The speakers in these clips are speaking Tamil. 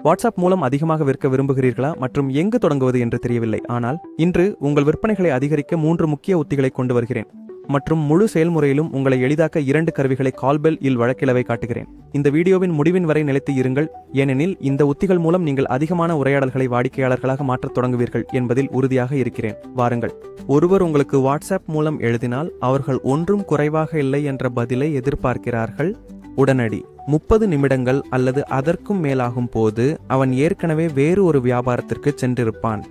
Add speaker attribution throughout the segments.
Speaker 1: வாட்ஸ்அப் மூலம் அதிகமாக விற்க விரும்புகிறீர்களா மற்றும் எங்கு தொடங்குவது என்று தெரியவில்லை. ஆனால் இன்று உங்கள் விற்பனைகளை அதிகரிக்க 3 முக்கிய உத்திகளை கொண்டு வருகிறேன் மற்றும் முழு செயல்முறையிலும் உங்களை எளிதாக்க 2 கருவிகளை கால்பெல் இல் வழக்கிலவை காட்டுகிறேன். இந்த வீடியோவின் முடிவின் வரை நிலைத்து இருங்கள், ஏனெனில் இந்த உத்திகள் மூலம் நீங்கள் அதிகமான உரையாடல்களை வாடிக்கையாளர்களாக மாற்றத் தொடங்குவீர்கள் என்பதில் உறுதியாக இருக்கிறேன். வாருங்கள். ஒருவர் உங்களுக்கு வாட்ஸ்அப் மூலம் எழுதினால் அவர்கள் ஒன்றும் குறைவாக இல்லை என்ற பதிலை எதிர்பார்க்கிறார்கள். உடனடி 30 நிமிடங்கள் அல்லது அதற்கும் மேலாகும் போது அவன் ஏற்கனவே வேறு ஒரு வியாபாரத்திற்கு சென்றிருப்பான்.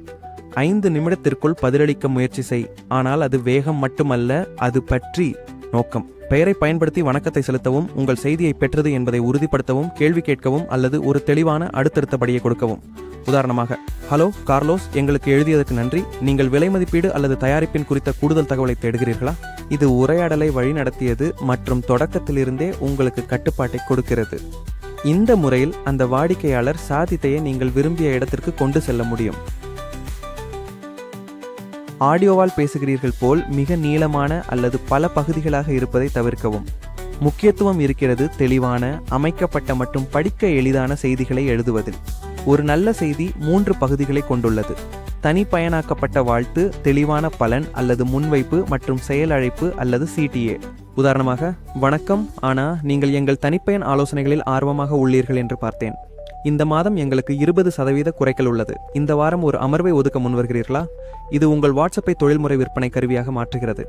Speaker 1: 5 நிமிடத்திற்குள் பதிலளிக்க முயற்சி செய். ஆனால் அது வேகம் மட்டுமல்ல, அது பற்றி நோக்கம். பெயரை பயன்படுத்தி வணக்கத்தை செலுத்தவும், உங்கள் செய்தியை பெற்றது என்பதை உறுதிப்படுத்தவும், கேள்வி கேட்கவும் அல்லது ஒரு தெளிவான அடுத்தடுத்தபடியை கொடுக்கவும். உதாரணமாக, ஹலோ கார்லோஸ், எங்களுக்கு எழுதியதற்கு நன்றி. நீங்கள் விலை மதிப்பீடு அல்லது தயாரிப்பின் குறித்த கூடுதல் தகவலை தேடுகிறீர்களா? இது உரையாடலை வழிநடத்தியது மற்றும் தொடக்கத்திலிருந்தே உங்களுக்கு கட்டுப்பாட்டை கொடுக்கிறது. இந்த முறையில் அந்த வாடிக்கையாளர் சாதித்தையை நீங்கள் விரும்பிய இடத்திற்கு கொண்டு செல்ல முடியும். ஆடியோவால் பேசுகிறீர்கள் போல் மிக நீளமான அல்லது பல பகுதிகளாக இருப்பதை தவிர்க்கவும். முக்கியத்துவம் இருக்கிறது தெளிவான, அமைக்கப்பட்ட மற்றும் படிக்க எளிதான செய்திகளை எழுதுவதில். ஒரு நல்ல செய்தி 3 பகுதிகளை கொண்டுள்ளது: தனிப்பயனாக்கப்பட்ட வாழ்த்து, தெளிவான பலன் அல்லது முன்வைப்பு மற்றும் செயலழைப்பு அல்லது CTA. உதாரணமாக, வணக்கம், ஆனா நீங்கள் எங்கள் தனிப்பயன் ஆலோசனைகளில் ஆர்வமாக உள்ளீர்கள் என்று பார்த்தேன். இந்த மாதம் எங்களுக்கு 20% குறைக்கல் உள்ளது. இந்த வாரம் ஒரு அமர்வை ஒதுக்க முன்வருகிறீர்களா? இது உங்கள் வாட்ஸ்அப்பை தொழில்முறை விற்பனை கருவியாக மாற்றுகிறது.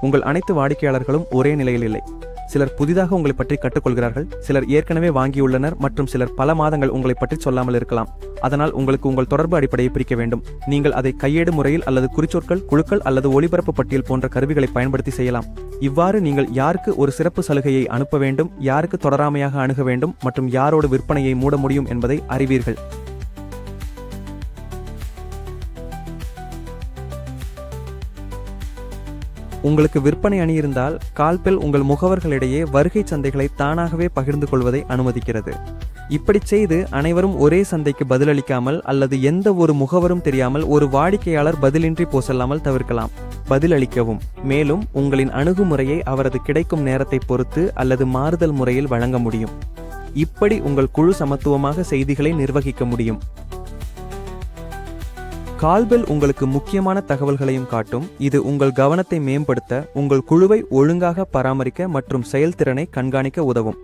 Speaker 1: உங்கள் அனைத்து வாடிக்கையாளர்களும் ஒரே நிலையில் இல்லை. சிலர் புதிதாக உங்களை பற்றி கற்றுக்கொள்கிறார்கள், சிலர் ஏற்கனவே வாங்கியுள்ளனர் மற்றும் சிலர் பல மாதங்கள் உங்களை பற்றி சொல்லாமல் இருக்கலாம். அதனால் உங்களுக்கு உங்கள் தொடர்பு அடிப்படையை பிரிக்க வேண்டும். நீங்கள் அதை கையேடு முறையில் அல்லது குறிச்சொற்கள், குழுக்கள் அல்லது ஒளிபரப்பு பட்டியல் போன்ற கருவிகளை பயன்படுத்தி செய்யலாம். இவ்வாறு நீங்கள் யாருக்கு ஒரு சிறப்பு சலுகையை அனுப்ப வேண்டும், யாருக்கு தொடராமையாக அணுக வேண்டும் மற்றும் யாரோடு விற்பனையை மூட முடியும் என்பதை அறிவீர்கள். உங்களுக்கு விற்பனை அணி இருந்தால் கால்பெல் உங்கள் முகவர்களிடையே வருகை சந்தைகளை தானாகவே பகிர்ந்து கொள்வதை அனுமதிக்கிறது. இப்படி செய்து அனைவரும் ஒரே சந்தைக்கு பதிலளிக்காமல் அல்லது எந்த ஒரு முகவரும் தெரியாமல் ஒரு வாடிக்கையாளர் பதிலின்றி போசல்லாமல் தவிர்க்கலாம். பதிலளிக்கவும். மேலும் உங்களின் அணுகுமுறையை அவரது கிடைக்கும் நேரத்தை பொறுத்து அல்லது மாறுதல் முறையில் வழங்க முடியும். இப்படி உங்கள் குழு சமத்துவமாக செய்திகளை நிர்வகிக்க முடியும். கால்பெல் உங்களுக்கு முக்கியமான தகவல்களையும் காட்டும். இது உங்கள் கவனத்தை மேம்படுத்த, உங்கள் குழுவை ஒழுங்காக பராமரிக்க மற்றும் செயல்திறனை கண்காணிக்க உதவும்.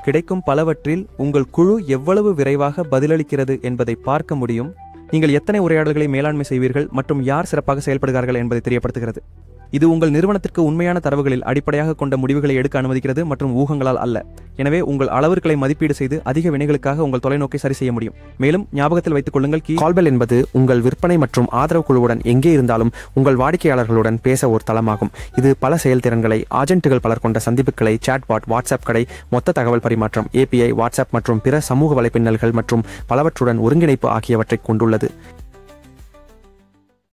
Speaker 1: கிடைக்கும் பலவற்றில் உங்கள் குழு எவ்வளவு விரைவாக பதிலளிக்கிறது என்பதை பார்க்க முடியும். நீங்கள் எத்தனை உரையாடல்களை மேலாண்மை செய்வீர்கள் மற்றும் யார் சிறப்பாக செயல்படுகிறார்கள் என்பதை தெரியப்படுத்துகிறது. இது உங்கள் நிறுவனத்திற்கு உண்மையான தரவுகளில் அடிப்படையாக கொண்ட முடிவுகளை எடுக்க அனுமதிக்கிறது மற்றும் ஊகங்களால் அல்ல. எனவே உங்கள் அளவுகளை மதிப்பீடு செய்து அதிக வினைகளுக்காக உங்கள் தொலைநோக்கை சரி செய்ய முடியும். மேலும் ஞாபகத்தில் வைத்துக் கொள்ளுங்கள், கால்பெல் என்பது உங்கள் விற்பனை மற்றும் ஆதரவு குழுவுடன் எங்கே இருந்தாலும் உங்கள் வாடிக்கையாளர்களுடன் பேச ஒரு தளமாகும். இது பல செயல்திறன்களை, ஆஜென்ட்டுகள் பலர் கொண்ட சந்திப்புகளை, சாட்பாட், வாட்ஸ்அப் கடை, மொத்த தகவல் பரிமாற்றம், API, வாட்ஸ்அப் மற்றும் பிற சமூக வலைப்பின்னல்கள் மற்றும் பலவற்றுடன் ஒருங்கிணைப்பு ஆகியவற்றை கொண்டுள்ளது.